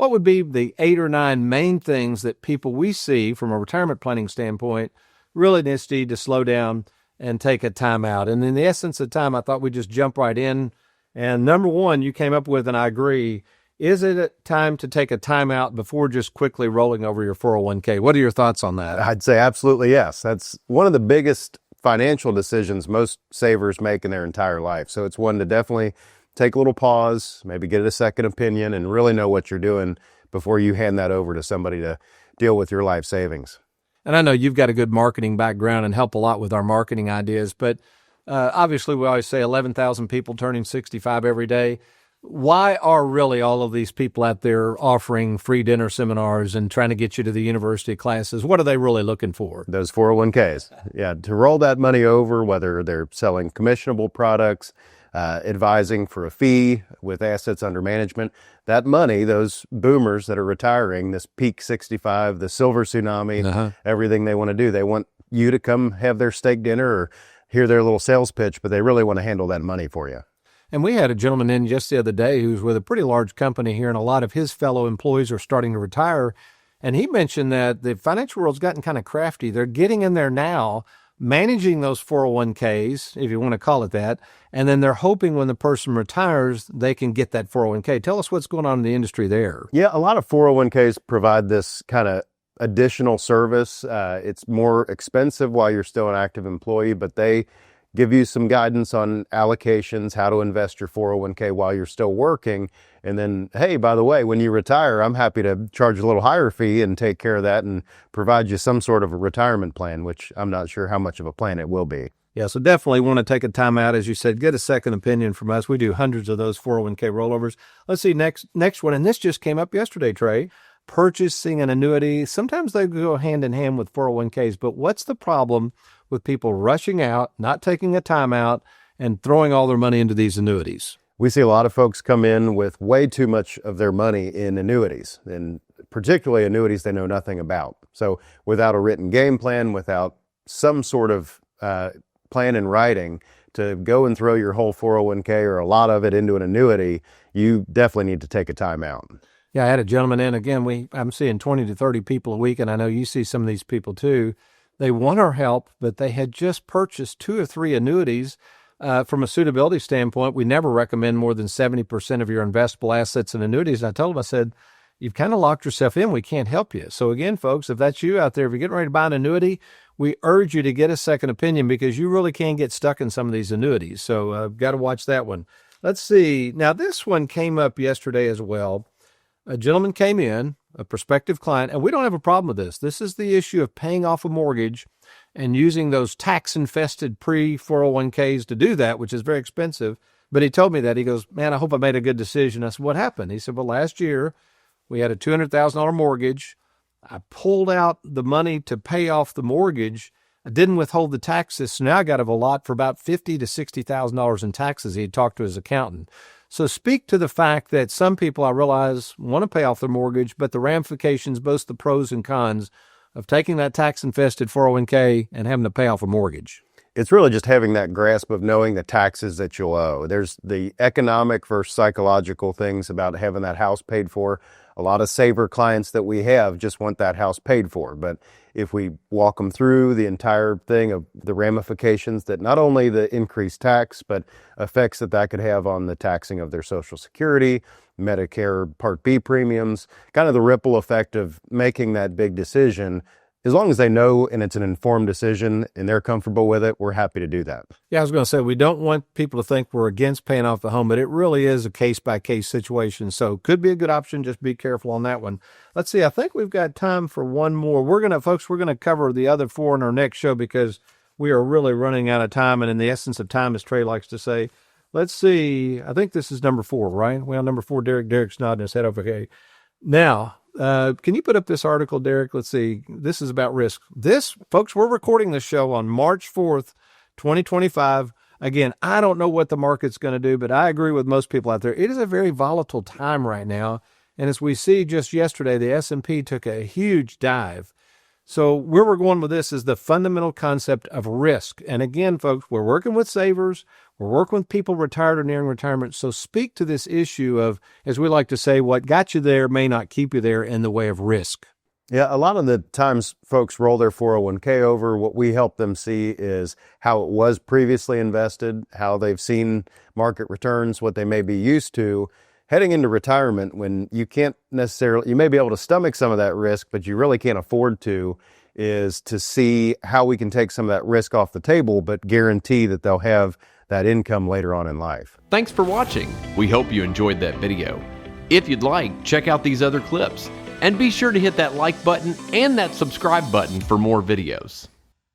what would be the 8 or 9 main things that people we see from a retirement planning standpoint really need to slow down and take a timeout? And in the essence of time, I thought we'd just jump right in. And number one, you came up with, and I agree, is it a time to take a timeout before just quickly rolling over your 401k? What are your thoughts on that? I'd say absolutely yes. That's one of the biggest financial decisions most savers make in their entire life. So it's one to definitely take a little pause, maybe get a second opinion, and really know what you're doing before you hand that over to somebody to deal with your life savings. And I know you've got a good marketing background and help a lot with our marketing ideas, but obviously we always say 11,000 people turning 65 every day. Why are really all of these people out there offering free dinner seminars and trying to get you to the university classes? What are they really looking for? Those 401ks. Yeah, to roll that money over, whether they're selling commissionable products, advising for a fee with assets under management, that money, those boomers that are retiring, this peak 65, the silver tsunami, everything they want to do, they want you to come have their steak dinner or hear their little sales pitch, but they really want to handle that money for you. And we had a gentleman in just the other day who's with a pretty large company here, and a lot of his fellow employees are starting to retire. And he mentioned that the financial world's gotten kind of crafty. They're getting in there now, managing those 401ks, if you want to call it that, and then they're hoping when the person retires, they can get that 401k. Tell us what's going on in the industry there. Yeah, a lot of 401ks provide this kind of additional service. It's more expensive while you're still an active employee, but they give you some guidance on allocations, how to invest your 401k while you're still working. And then, hey, by the way, when you retire, I'm happy to charge a little higher fee and take care of that and provide you some sort of a retirement plan, which I'm not sure how much of a plan it will be. Yeah, so definitely want to take a time out, as you said, get a second opinion from us. We do hundreds of those 401k rollovers. Let's see, next one, and this just came up yesterday, Trey. Purchasing an annuity. Sometimes they go hand in hand with 401ks, but what's the problem with people rushing out, not taking a time out, and throwing all their money into these annuities? We see a lot of folks come in with way too much of their money in annuities, and particularly annuities they know nothing about. So without a written game plan, without some sort of plan in writing to go and throw your whole 401k or a lot of it into an annuity, you definitely need to take a time out. Yeah, I had a gentleman in, again, I'm seeing 20 to 30 people a week, and I know you see some of these people too. They want our help, but they had just purchased 2 or 3 annuities. From a suitability standpoint, we never recommend more than 70% of your investable assets in annuities. And I told them, I said, you've kind of locked yourself in. We can't help you. So again, folks, if that's you out there, if you're getting ready to buy an annuity, we urge you to get a second opinion because you really can get stuck in some of these annuities. So got to watch that one. Let's see. Now, this one came up yesterday as well. A gentleman came in, a prospective client, and we don't have a problem with this. This is the issue of paying off a mortgage and using those tax-infested pre-401ks to do that, which is very expensive. But he told me that. He goes, man, I hope I made a good decision. I said, what happened? He said, well, last year we had a $200,000 mortgage. I pulled out the money to pay off the mortgage. I didn't withhold the taxes, so now I got a lot for about $50,000 to $60,000 in taxes. He had talked to his accountant. So speak to the fact that some people, I realize, want to pay off their mortgage, but the ramifications, both the pros and cons of taking that tax-infested 401k and having to pay off a mortgage. It's really just having that grasp of knowing the taxes that you'll owe. There's the economic versus psychological things about having that house paid for. A lot of saver clients that we have just want that house paid for. But if we walk them through the entire thing of the ramifications that not only the increased tax, but effects that could have on the taxing of their Social Security, Medicare Part B premiums, kind of the ripple effect of making that big decision. As long as they know and it's an informed decision and they're comfortable with it, we're happy to do that. Yeah, I was going to say, we don't want people to think we're against paying off the home, but it really is a case-by-case situation. So could be a good option. Just be careful on that one. Let's see. I think we've got time for one more. We're going to cover the other 4 in our next show because we are really running out of time. And in the essence of time, as Trey likes to say, let's see. I think this is number 4, right? Well, number 4, Derek's nodding his head over. Okay. Now, can you put up this article, Derek? Let's see. This is about risk. This, folks, we're recording this show on March 4th, 2025. Again, I don't know what the market's going to do, but I agree with most people out there. It is a very volatile time right now. And as we see just yesterday, the S&P took a huge dive. So where we're going with this is the fundamental concept of risk. And again, folks, we're working with savers. We're working with people retired or nearing retirement. So speak to this issue of, as we like to say, what got you there may not keep you there in the way of risk. Yeah, a lot of the times folks roll their 401k over. What we help them see is how it was previously invested, how they've seen market returns, what they may be used to. Heading into retirement, when you can't necessarily, you may be able to stomach some of that risk, but you really can't afford to, is to see how we can take some of that risk off the table, but guarantee that they'll have that income later on in life. Thanks for watching. We hope you enjoyed that video. If you'd like, check out these other clips. And be sure to hit that like button and that subscribe button for more videos.